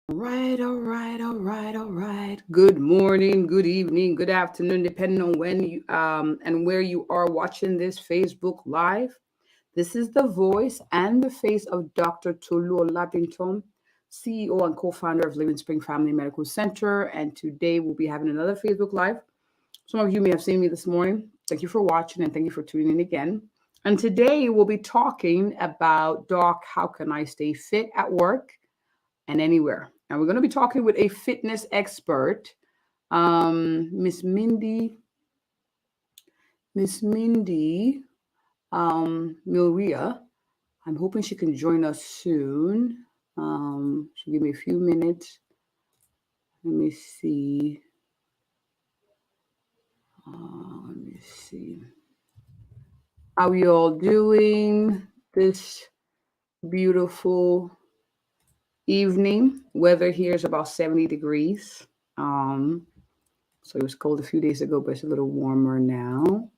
All right. Good morning, good evening, good afternoon, depending on when you and where you are watching this Facebook Live. This is the voice and the face of Dr. Tolu Olabinton, CEO and co-founder of Living Spring Family Medical Center. And today we'll be having another Facebook Live. Some of you may have seen me this morning. Thank you for watching and thank you for tuning in again. And today we'll be talking about, Doc, how can I stay fit at work and anywhere? And we're going to be talking with a fitness expert, Miss Mindy Mylrea. I'm hoping she can join us soon. So give me a few minutes. Let me see. Let me see. How you all doing this beautiful evening? Weather here is about 70 degrees. So it was cold a few days ago, but it's a little warmer now.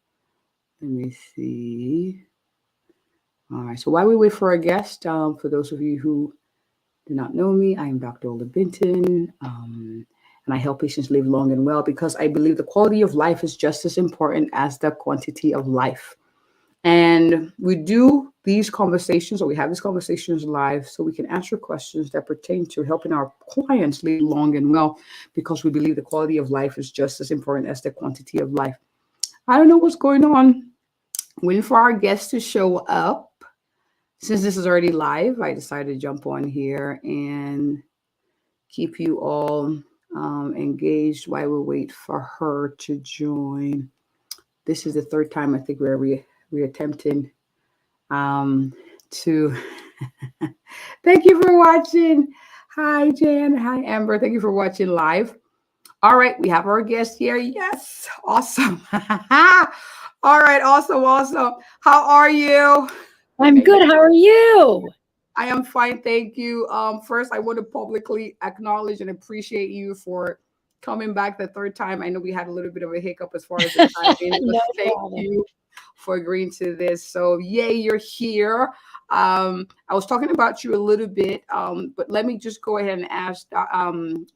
Let me see. All right. So while we wait for our guest, for those of you who do not know me, I am Dr. Ola Binton, and I help patients live long and well because I believe the quality of life is just as important as the quantity of life. And we do these conversations, or we have these conversations live, so we can answer questions that pertain to helping our clients live long and well, because we believe the quality of life is just as important as the quantity of life. I don't know what's going on. Waiting for our guests to show up. Since this is already live, I decided to jump on here and keep you all engaged while we wait for her to join. This is the third time I think we're attempting to. Thank you for watching. Hi, Jan. Hi, Amber. Thank you for watching live. All right, we have our guest here. Yes, awesome. All right, awesome. How are you? I'm good. How are you? I am fine, thank you. First, I want to publicly acknowledge and appreciate you for coming back the third time. I know we had a little bit of a hiccup as far as the timing, but No thank problem. you for agreeing to this. So, yay, you're here. I was talking about you a little bit, but let me just go ahead and ask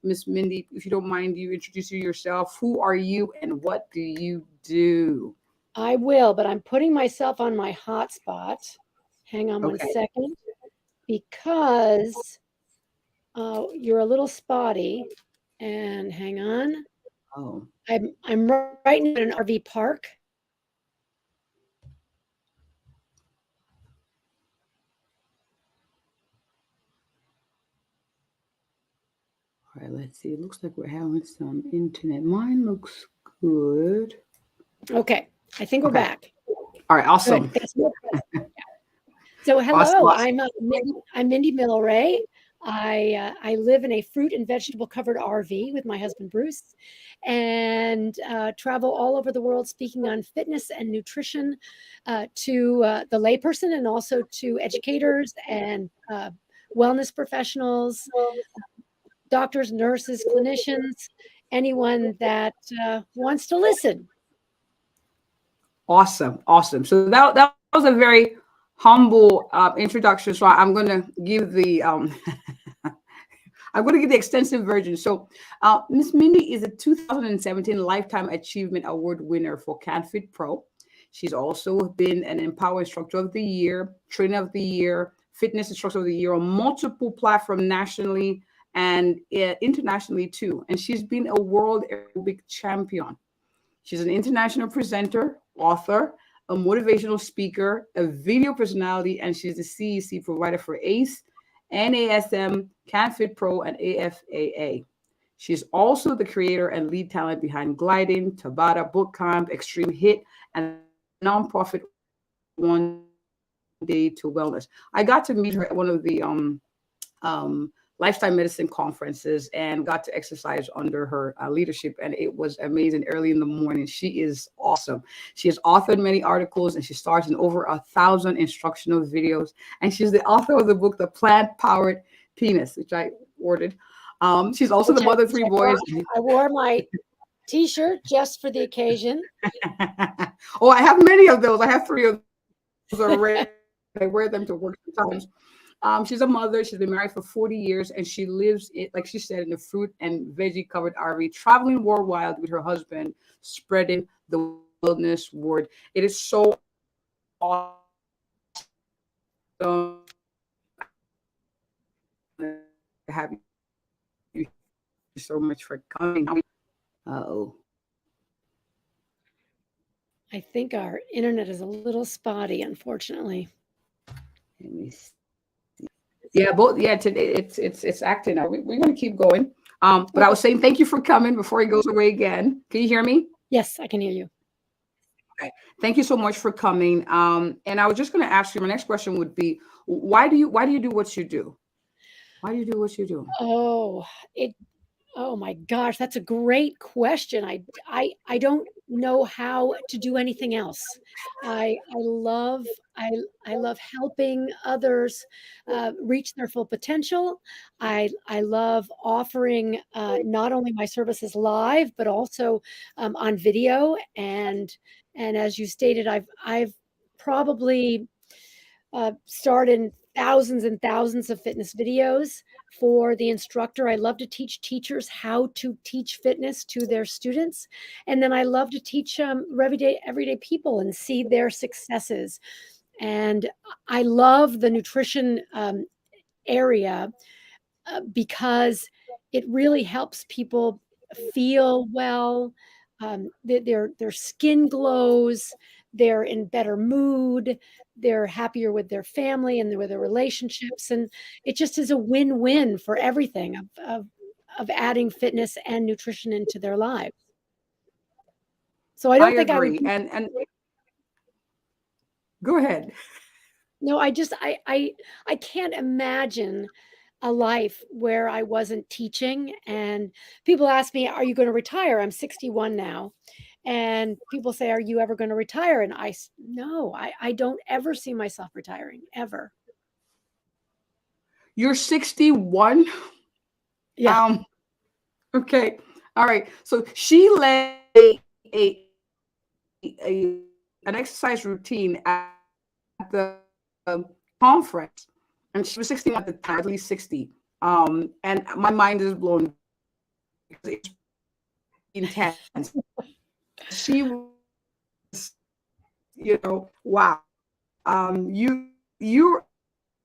Miss Mindy, if you don't mind, you introduce yourself. Who are you and what do you do? I will, but I'm putting myself on my hotspot. Hang on one Okay. second, because you're a little spotty. And hang on. Oh, I'm right now at an RV park. all right. Let's see. It looks like we're having some internet. Mine looks good. Okay, I think we're Okay. back. All right. Good. Awesome. So Awesome. hello, I'm Mindy Mylrea. I live in a fruit and vegetable covered RV with my husband Bruce, and travel all over the world speaking on fitness and nutrition to the layperson and also to educators and wellness professionals, doctors, nurses, clinicians, anyone that wants to listen. Awesome. So that was a very humble introduction. So I'm going to give the I'm going to give the extensive version. So Miss Mindy is a 2017 Lifetime Achievement Award winner for CanFitPro. She's also been an Empower Instructor of the Year, Trainer of the Year, Fitness Instructor of the Year on multiple platforms nationally and internationally too. And she's been a world aerobic champion. She's an international presenter, author, a motivational speaker, a video personality, and she's the CEC provider for ACE, NASM, CanFitPro, and AFAA. She's also the creator and lead talent behind Gliding, Tabata Bootcamp, Extreme HIIT, and nonprofit One Day to Wellness. I got to meet her at one of the lifestyle medicine conferences and got to exercise under her leadership, and it was amazing. Early in the morning, she is awesome. She has authored many articles and she stars in over 1,000 instructional videos, and she's the author of the book The Plant Powered Penis, which I ordered. She's also the mother of three boys. I wore my t-shirt just for the occasion. Oh, I have many of those. I have 3 of those already. I wear them to work sometimes. She's a mother. She's been married for 40 years, and she lives, like she said, in a fruit and veggie covered RV, traveling worldwide with her husband, spreading the wellness word. It is so awesome to have you so much for coming. Oh, I think our internet is a little spotty, unfortunately. let me see. Yeah, both. Yeah, today it's acting out. We're going to keep going. But I was saying thank you for coming before he goes away again. Can you hear me? Yes, I can hear you. Okay. Thank you so much for coming. And I was just going to ask you. My next question would be, why do you do what you do? Why do you do what you do? Oh, it Oh my gosh, that's a great question. I don't know how to do anything else. I love I love helping others reach their full potential. I love offering not only my services live but also on video. And as you stated, I've probably starred thousands and thousands of fitness videos for the instructor. I love to teach teachers how to teach fitness to their students. And then I love to teach everyday people and see their successes. And I love the nutrition area because it really helps people feel well. Their skin glows. They're in better mood. They're happier with their family and with their relationships, and it just is a win-win for everything of adding fitness and nutrition into their lives. So I I don't think I would. agree. And go ahead. No, I can't imagine a life where I wasn't teaching. And people ask me, "Are you going to retire?" I'm 61 now. And people say, "Are you ever going to retire?" And no, I don't ever see myself retiring, ever. You're 61. Yeah. Okay. All right. So she led a, an exercise routine at the conference, and she was 61 at the time, at least 60. And my mind is blown because it's intense. She was, wow. You you're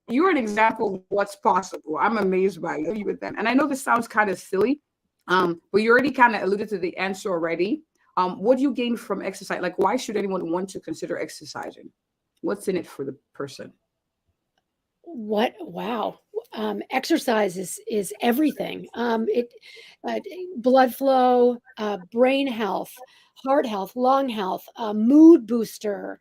an example of what's possible. I'm amazed by you with them. And I know this sounds kind of silly, but you already kind of alluded to the answer already. What do you gain from exercise? Like, why should anyone want to consider exercising? What's in it for the person? Wow. Exercise is everything. It blood flow, brain health, heart health, lung health, mood booster.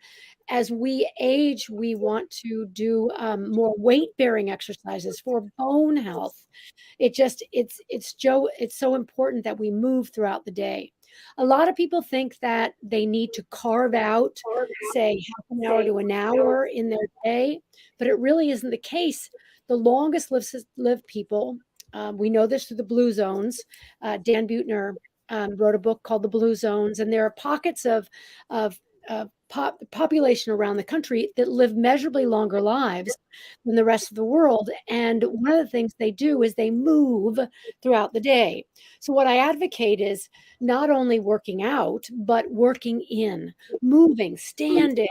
As we age, we want to do more weight bearing exercises for bone health. It's so important that we move throughout the day. A lot of people think that they need to carve out, say, half an hour to an hour in their day, but it really isn't the case. The longest lived people, we know this through the blue zones. Dan Buettner wrote a book called The Blue Zones, and there are pockets of population around the country that live measurably longer lives than the rest of the world. And one of the things they do is they move throughout the day. So what I advocate is not only working out, but working in, moving, standing,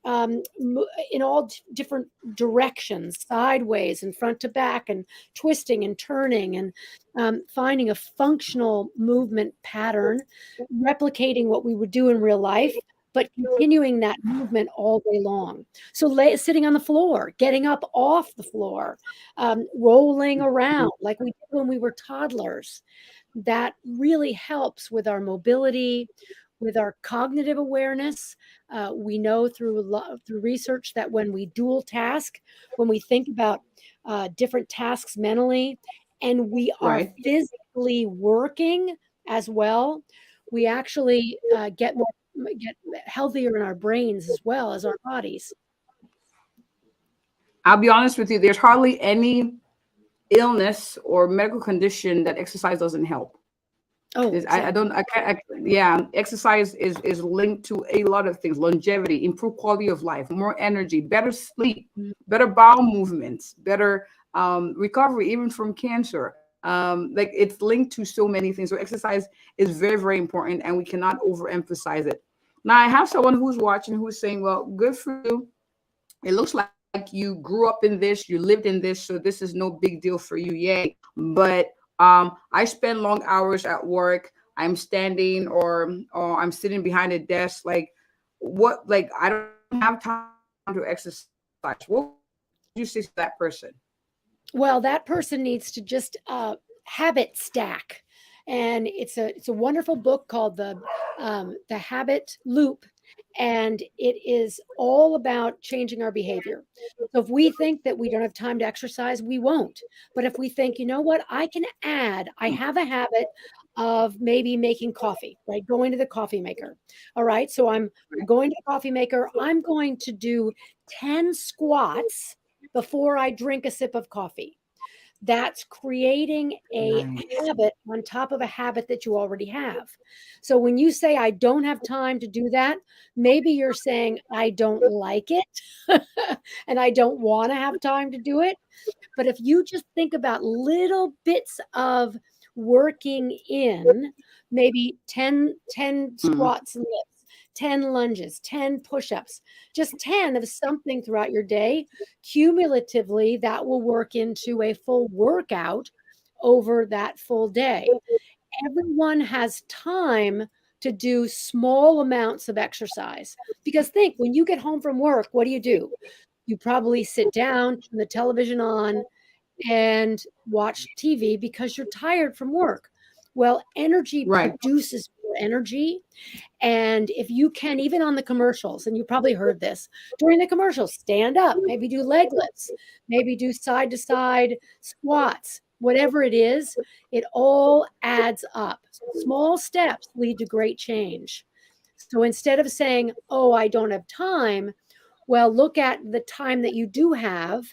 in all different directions, sideways and front to back, and twisting and turning, and finding a functional movement pattern, replicating what we would do in real life, but continuing that movement all day long. So sitting on the floor, getting up off the floor, rolling around like we did when we were toddlers. That really helps with our mobility, with our cognitive awareness. We know through research that when we dual task, when we think about different tasks mentally, and we are physically working as well, we actually get healthier in our brains as well as our bodies. I'll be honest with you, there's hardly any illness or medical condition that exercise doesn't help. Oh, I don't, I can't, yeah, exercise is linked to a lot of things: longevity, improved quality of life, more energy, better sleep, mm, better bowel movements, better recovery, even from cancer. Like it's linked to so many things. So exercise is very, very important, and we cannot overemphasize it. Now, I have someone who's watching who's saying, well, good for you. It looks like you grew up in this, you lived in this, so this is no big deal for you. Yay. But I spend long hours at work. I'm standing or I'm sitting behind a desk. Like what, like I don't have time to exercise. What would you say to that person? well, that person needs to just habit stack, and it's a wonderful book called the Habit Loop, and it is all about changing our behavior. So if we think that we don't have time to exercise, we won't. But if we think, you know what, I have a habit of maybe making coffee, right? Going to the coffee maker. All right. So I'm going to the coffee maker. I'm going to do 10 squats before I drink a sip of coffee. That's creating a Nice. habit on top of a habit that you already have. So when you say, I don't have time to do that, maybe you're saying, I don't like it and I don't want to have time to do it. But if you just think about little bits of working in, maybe 10 Mm, squats and lifts, 10 lunges, 10 push-ups, just 10 of something throughout your day, cumulatively that will work into a full workout over that full day. Everyone has time to do small amounts of exercise. Because think, when you get home from work, what do? You probably sit down, turn the television on, and watch TV because you're tired from work. Well, energy right. produces more energy. And if you can, even on the commercials, and you probably heard this during the commercials, stand up, maybe do leg lifts, maybe do side to side squats, whatever it all adds up. Small steps lead to great change. So instead of saying, oh, I don't have time, well, look at the time that you do have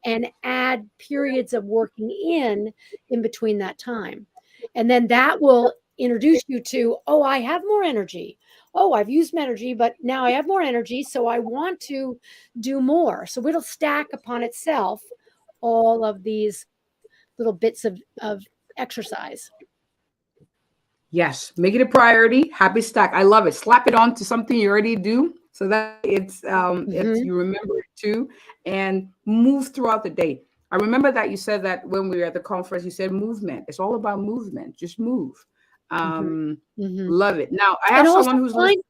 and add periods of working in between that time. And then that will introduce you to, oh, I have more energy. Oh, I've used my energy, but now I have more energy. So I want to do more. So it'll stack upon itself all of these little bits of exercise. Yes, make it a priority. Happy stack. I love it. Slap it on to something you already do so that it's Mhm. you remember it too, and move throughout the day. I remember that you said that when we were at the conference, you said movement. It's all about movement. Just move. Mhm. Um, Mhm. love it. Now I And have also someone who's listening.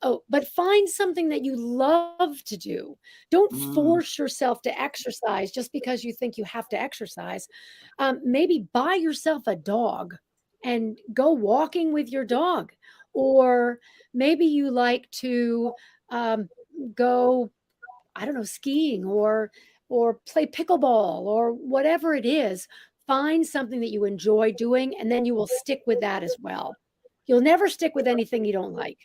find but find something that you love to do. Don't Mm, force yourself to exercise just because you think you have to exercise. Maybe buy yourself a dog and go walking with your dog. Or maybe you like to um, go, I don't know, skiing or play pickleball or whatever it is. Find something that you enjoy doing, and then you will stick with that as well. You'll never stick with anything you don't like.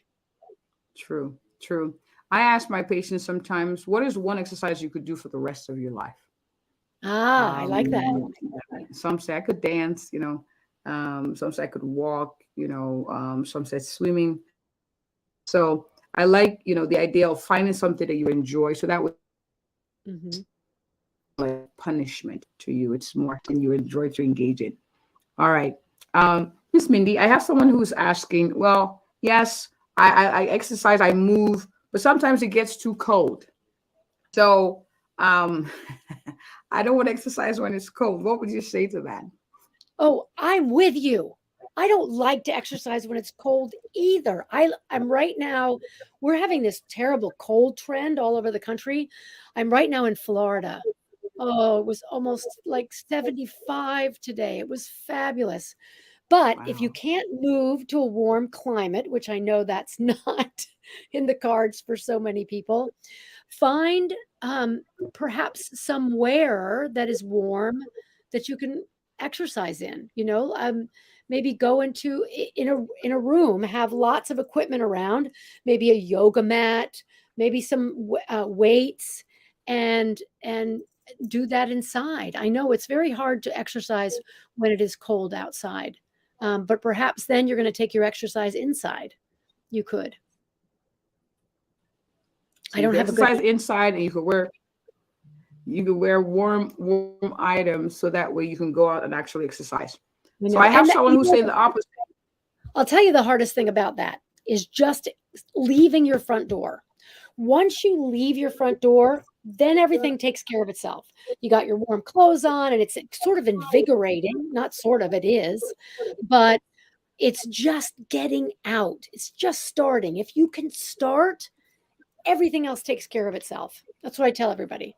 true, true. I ask my patients sometimes, what is one exercise you could do for the rest of your life? Ah, I like that. Um, some say I could dance, some say I could walk, some say swimming. So I like, the idea of finding something that you enjoy. So that would Mhm. like punishment to you. It's more and you enjoy to engage in. All right. Miss Mindy, I have someone who's asking, well, yes, I exercise, I move, but sometimes it gets too cold. So um I don't want to exercise when it's cold. What would you say to that? Oh, I'm with you. I don't like to exercise when it's cold either. I'm right now, we're having this terrible cold trend all over the country. I'm right now in Florida. Oh, it was almost like 75 today. It was fabulous. But if you Wow. can't move to a warm climate, which I know that's not in the cards for so many people, find perhaps somewhere that is warm that you can exercise in. Maybe go in a room, have lots of equipment around, maybe a yoga mat, maybe some weights, and do that inside. I know it's very hard to exercise when it is cold outside, But perhaps then you're going to take your exercise inside. You could. So I don't have exercise inside, and you could wear warm items, so that way you can go out and actually exercise. So I have someone who's saying the opposite. I'll tell you the hardest thing about that is just leaving your front door. Once you leave your front door, then everything takes care of itself. You got your warm clothes on, and it's sort of invigorating. Not sort of, it is. But it's just getting out. It's just starting. If you can start, everything else takes care of itself. That's what I tell everybody.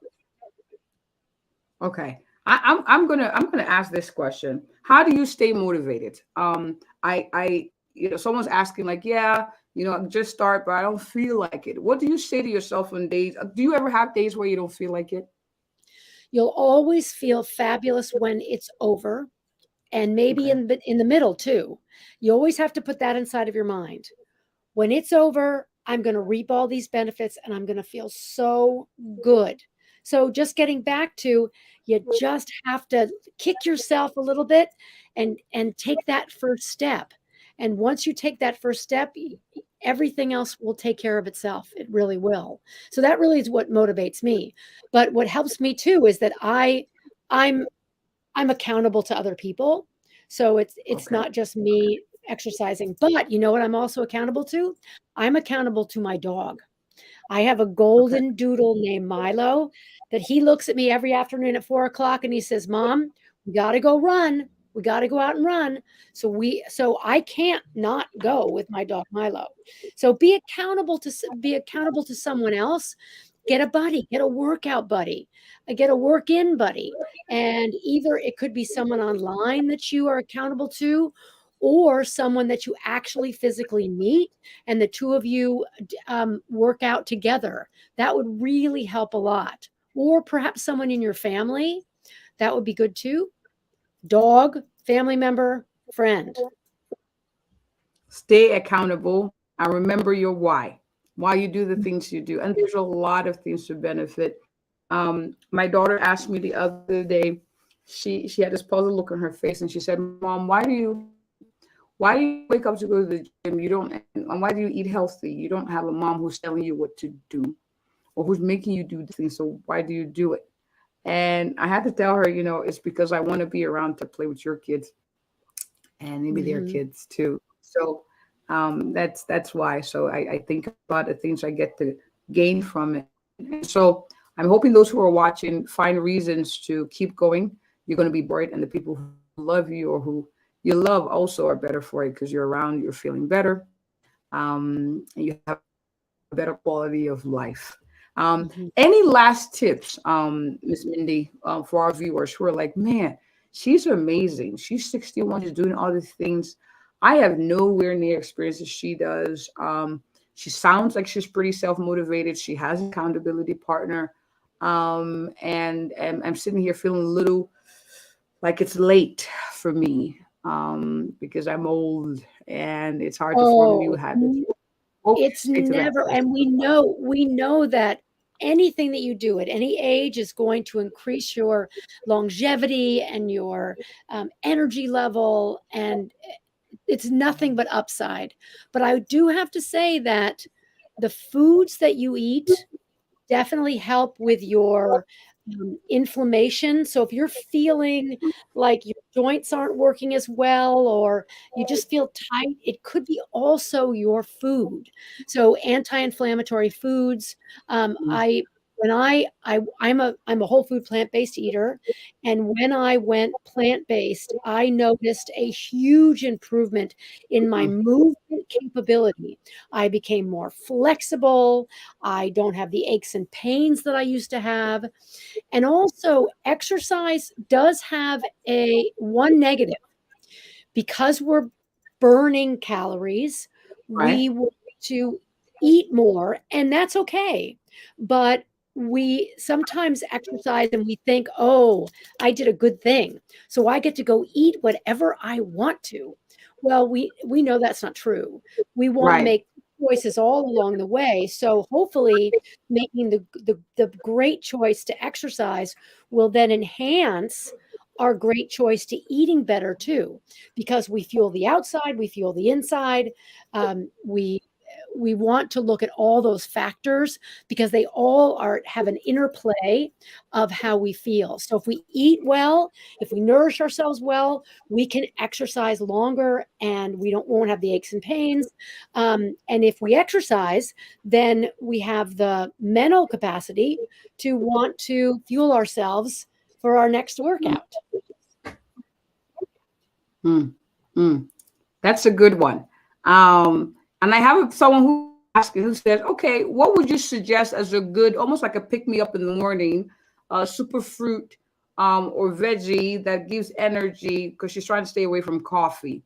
Okay. I'm gonna ask this question. How do you stay motivated? Someone's asking like, yeah, just start, but I don't feel like it. What do you say to yourself on days? Do you ever have days where you don't feel like it? You'll always feel fabulous when it's over, and maybe in the middle too. You always have to put that inside of your mind. When it's over, I'm going to reap all these benefits, and I'm going to feel so good. So just getting back to, you just have to kick yourself a little bit and take that first step. And once you take that first step, everything else will take care of itself. It really will. So that really is what motivates me. But what helps me too is that I'm accountable to other people. So it's not just me exercising, but you know what I'm also accountable to? I'm accountable to my dog. I have a golden doodle named Milo that he looks at me every afternoon at 4 o'clock and he says, "Mom, we got to go run. We got to go out and run." So I can't not go with my dog Milo. So be accountable to someone else. Get a buddy, get a workout buddy, get a work-in buddy. And either it could be someone online that you are accountable to, or someone that you actually physically meet and the two of you work out together. That would really help a lot. Or perhaps someone in your family. That would be good too. Dog, family member, friend. Stay accountable. And remember your why you do the things you do. And there's a lot of things to benefit. My daughter asked me the other day, she had this puzzled look on her face, and she said, "Mom, why do you wake up to go to the gym? And why do you eat healthy? You don't have a mom who's telling you what to do or who's making you do things. So why do you do it?" And I had to tell her, it's because I want to be around to play with your kids and maybe their kids too. So that's why. So I think about the things I get to gain from it. And so I'm hoping those who are watching find reasons to keep going. You're going to be bright, and the people who love you or who you love also are better for it because you're around, you're feeling better, and you have a better quality of life. Any last tips, Miss Mindy, for our viewers who are like, man, she's amazing. She's 61, she's doing all these things. I have nowhere near experience as she does. She sounds like she's pretty self-motivated. She has an accountability partner. And I'm sitting here feeling a little like it's late for me. Because I'm old and it's hard to form new habits. It's never, and we know that anything that you do at any age is going to increase your longevity and your energy level, and it's nothing but upside. But I do have to say that the foods that you eat definitely help with your inflammation. So if you're feeling like your joints aren't working as well, or you just feel tight, it could be also your food. So anti-inflammatory foods. I'm a whole food plant-based eater, and when I went plant-based, I noticed a huge improvement in my movement capability. I became more flexible. I don't have the aches and pains that I used to have. And also, exercise does have one negative. Because we're burning calories, we want to eat more, and that's okay. But we sometimes exercise and we think, oh, I did a good thing, so I get to go eat whatever I want to. Well, we know that's not true. We want to make choices all along the way. So hopefully making the great choice to exercise will then enhance our great choice to eating better too, because we fuel the outside, we fuel the inside. We want to look at all those factors because they all have an interplay of how we feel. So if we eat well, if we nourish ourselves well, we can exercise longer and we won't have the aches and pains. And if we exercise, then we have the mental capacity to want to fuel ourselves for our next workout. That's a good one. And I have someone who asking who says, okay, what would you suggest as a good, almost like a pick me up in the morning, super fruit or veggie that gives energy because she's trying to stay away from coffee.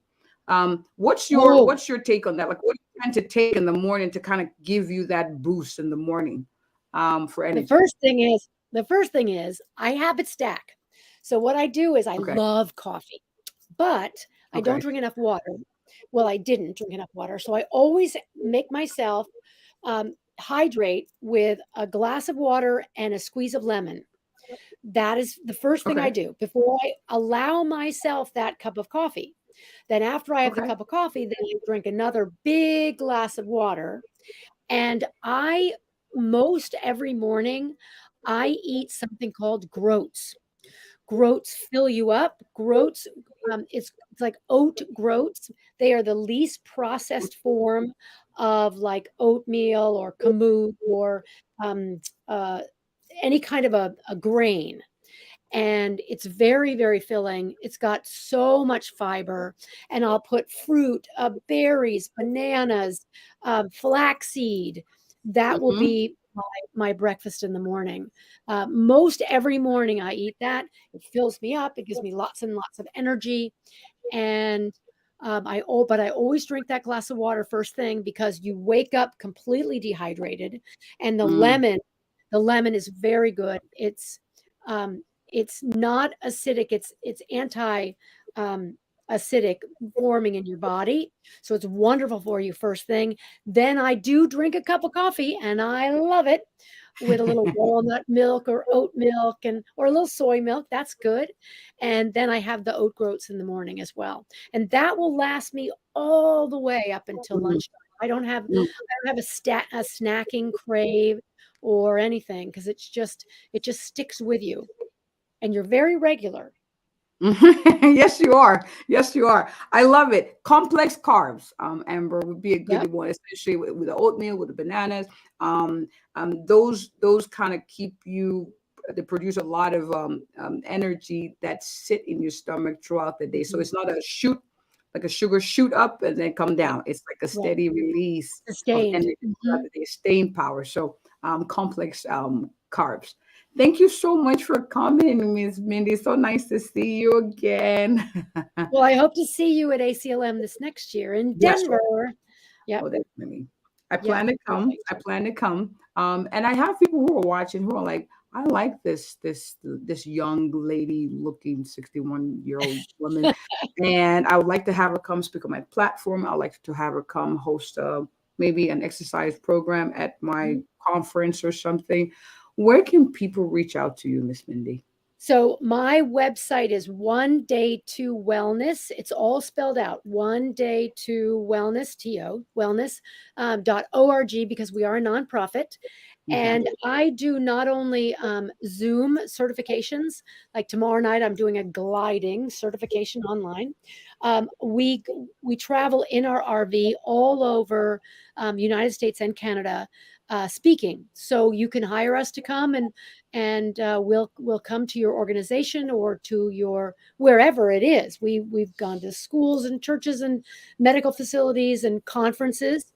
What's your take on that? Like, what do you tend to take in the morning to kind of give you that boost in the morning for energy? The first thing is I habit stack. So what I do is I love coffee, but I don't drink enough water. Well, I didn't drink enough water. So I always make myself hydrate with a glass of water and a squeeze of lemon. That is the first thing I do before I allow myself that cup of coffee. Then after I have the cup of coffee, then I drink another big glass of water. And most every morning, I eat something called groats. Groats fill you up. Groats, it's like oat groats. They are the least processed form of like oatmeal or kamut or any kind of a grain. And it's very, very filling. It's got so much fiber. And I'll put fruit, berries, bananas, flaxseed. That will be my breakfast in the morning. Most every morning I eat that. It fills me up. It gives me lots and lots of energy. And I always drink that glass of water first thing because you wake up completely dehydrated. And the lemon is very good. It's not acidic. It's anti acidic forming in your body. So it's wonderful for you first thing. Then I do drink a cup of coffee and I love it with a little walnut milk or oat milk or a little soy milk. That's good. And then I have the oat groats in the morning as well. And that will last me all the way up until lunchtime. I don't have a snacking crave or anything because it just sticks with you. And you're very regular. Yes, you are. Yes, you are. I love it. Complex carbs, Amber, would be a good one, especially with the oatmeal, with the bananas. Those kind of keep you. They produce a lot of energy that sit in your stomach throughout the day. So it's not a shoot, like a sugar shoot up and then come down. It's like a steady release of energy throughout the day, staying power. So complex carbs. Thank you so much for coming, Ms. Mindy. So nice to see you again. Well, I hope to see you at ACLM this next year in Denver. Yes. Yeah. Oh, definitely. I plan to come. I plan to come. And I have people who are watching who are like, I like this young lady looking 61-year-old woman. And I would like to have her come speak on my platform. I'd like to have her come host maybe an exercise program at my conference or something. Where can people reach out to you, Miss Mindy? So my website is One Day to Wellness. It's all spelled out. One Day to Wellness, wellness.org, because we are a nonprofit. And I do not only Zoom certifications, like tomorrow night, I'm doing a gliding certification online. We travel in our RV all over United States and Canada speaking. So you can hire us to come and we'll come to your organization or to your wherever it is. We've gone to schools and churches and medical facilities and conferences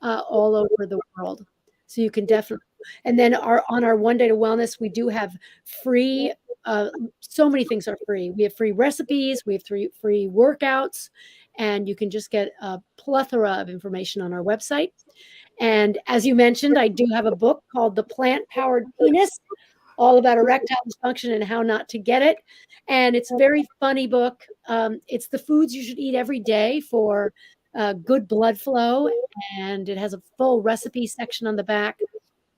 all over the world. So you can definitely, and then on our One Day to Wellness, we do have free, so many things are free. We have free recipes, we have free workouts, and you can just get a plethora of information on our website. And as you mentioned, I do have a book called The Plant-Powered Penis, all about erectile dysfunction and how not to get it. And it's a very funny book. It's the foods you should eat every day for good blood flow, and it has a full recipe section on the back.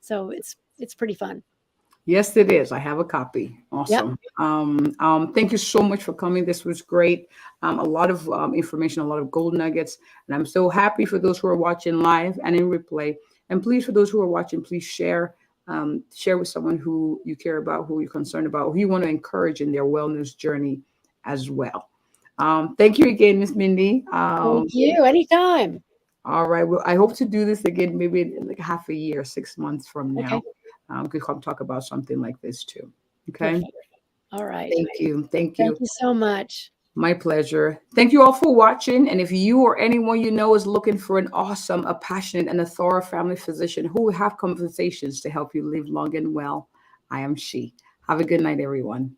So it's pretty fun. Yes, it is. I have a copy. Yep. Awesome. Thank you so much for coming. This was great. A lot of information, a lot of gold nuggets. And I'm so happy for those who are watching live and in replay. And please, for those who are watching, please share. Share with someone who you care about, who you're concerned about, who you want to encourage in their wellness journey as well. Thank you again, Miss Mindy. Thank you. Anytime. All right. Well, I hope to do this again, maybe in like half a year, 6 months from now. Okay. We could come talk about something like this too. Okay. Perfect. All right. Thank you. Thank Thank you. you so much. My pleasure. Thank you all for watching. And if you or anyone you know is looking for an awesome, a passionate, and a thorough family physician who will have conversations to help you live long and well, I am she. Have a good night, everyone.